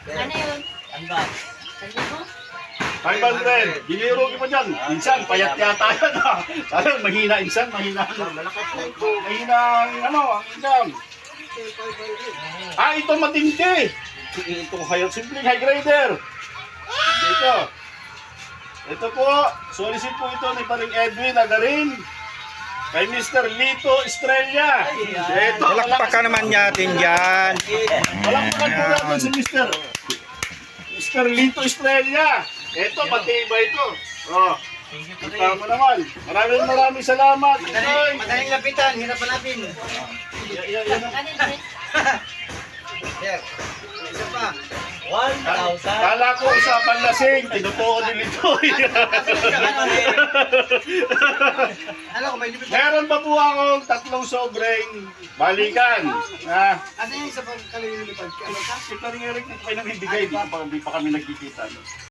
Ano yun? Hanggang. 500. Giniro ko pa dyan. Insan, payat yata yan ha. Sayang, mahina insan, mahina. Mahina ang ang income. Ito matindi. Itong simpleng high grader. Dito. Ito po, solicit po ito ni Paring Edwin Agarin. Kay Mr. Lito Estrella. Ito, Palakpakan naman natin dyan. palakpakan po natin si Mr. Lito Estrella. Ito, matibay ito. Oh, kita mo naman. Maraming salamat. Madaling lapitan, hirap hanapin. Ano yun? Sir, isa pa. 1,000. Kala ko usapan lasing, tinutuon ni Lito. Alam ko, may lipit. Meron pa po akong 3 sobrang balikan. Ano yung isa pang kalilipan? Ito rin Eric, ito kayo nabibigay. Di pa kami nagkikita.